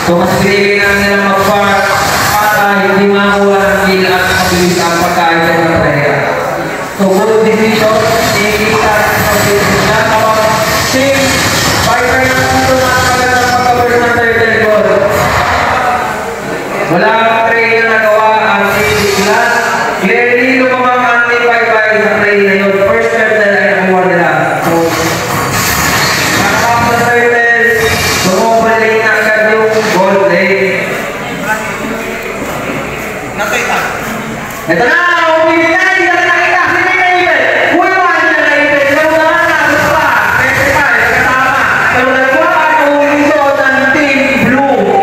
So mas pinili na nila mag-park para hindi makuha ng feel at mabilis ang pagkain ng prayer. So good decision, nakikita rin sa business na kapag same fighter na dito na agad ang pagkabar ng turtle goal. Wala kang tray na nagawa ang biglas. Clearly, lumamang anti-bye-bye sa tray na yun. First turtle ay nakuha nila. So, nakakap sa turtle, sumubalik na agad yung goal day. Ito na! Umibig na! Hindi na nakita! Hindi na naibig! Uy, wala na naibig! Pero na nga! Ito pa! Pwede pa! Kasama! Pero nagawa ka ng umiso ng team blue!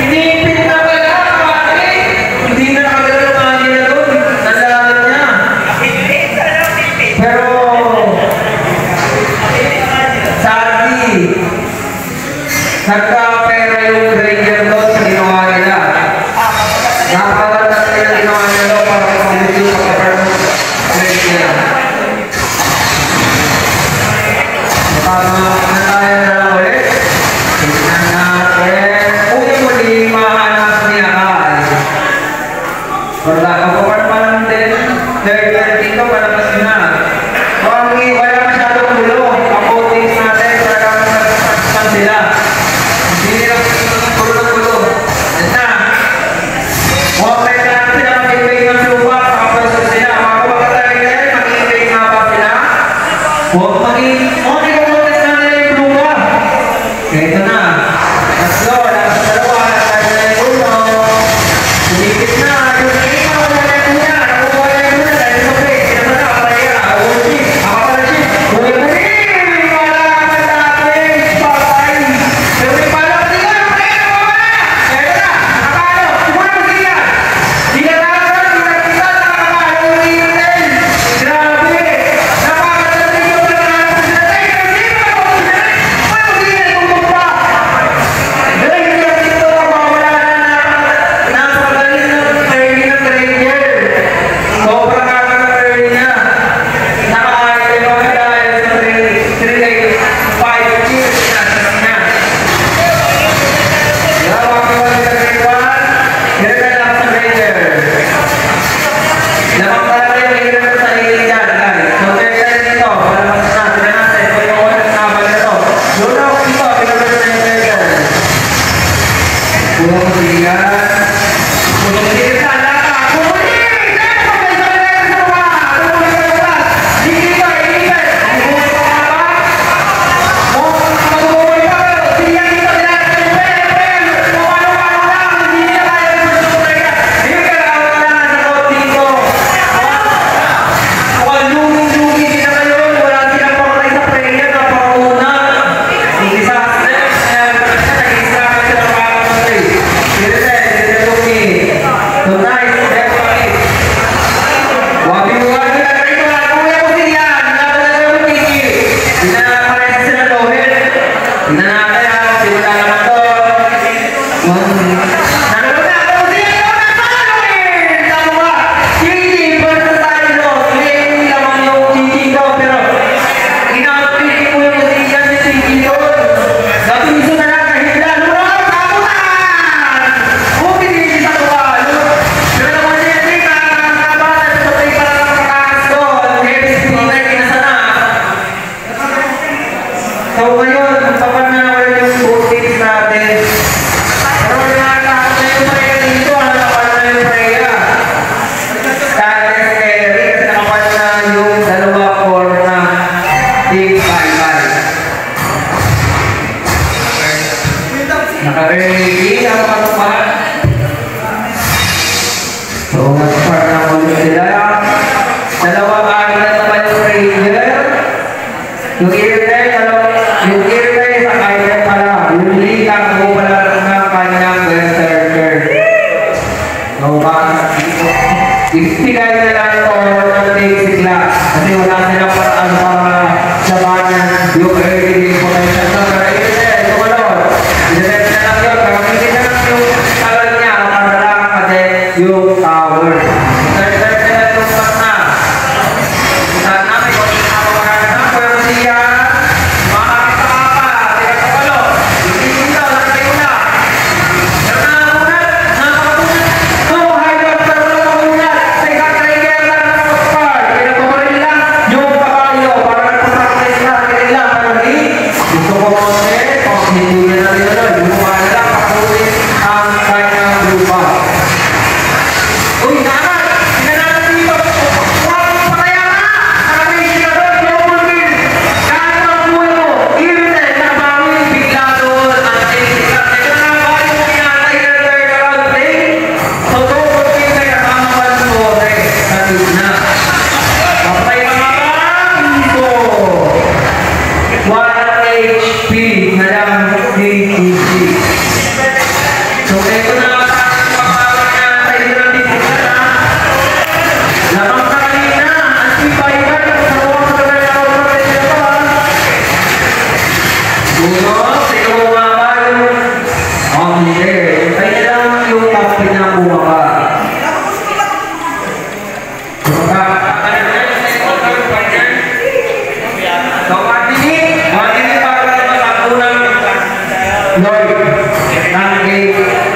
Inipit na pala! Bakit? Hindi na nakagala ng mga nila doon! Nandalaman niya! Pero... Sadly! Nagka-pera yung Ranger doon sa ginawa nila. Napaganda nila ginawa nila para pag-video sa pag-performance nila. Tama na tayo na ulit. Tignan natin. Uli-uli mahanap niya ay. Wala lang din. Third dito, palabas na. Wala masyadong ulo. Ang coatings natin, talagang nagsasakan sila. Hindi nila ulo. Yan na. Huwag na lang sila mag-ibig ng lupa. Kapasok sila. Makuha ka talaga yan. Mag-ibig nga ba sila? Huwag mag-ibig. Okay, kumontes na nila yung lupa. Ito na. Tatlo. Lakas dalawa. Lakas na yung ulo. Sumipit na. Yung nakita ko na yung una. Nakukuha na yung una. Dahil sa break. Sila na. Kapalaya. Ulit. Kapalaya. Ulit. Wala ka na natin. Patay. Pero may pala ka sila. Ito na. Nakapalo. Kumano sila. Dinalasan. Dinalasan. Nakapalo. Ulitin. Grabe. Napakataling yung pagkakaroon sila. yun, magpapan na ulit yung bootings natin. Pero nakakakot na yung Freya dito, nakapan na yung Freya. Dati si Eric, nakapan na yung dalawa core na Team 5-5. Naka-ready ang patupan. So, nag-start na ulit sila. Dalawang agad naman yung Ranger. Yung Irene, sa kanya pala. Yung Lita, mo pala ng kanyang berserker. So, ibigay na lang ito ng sigla. Kasi wala silang paraan para labanan yung early potential. So, pero Irene, tumalon. Direct na lang yun. Pero hindi na lang yung tagal niya. Para lang kasi yung tower.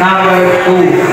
Number 2.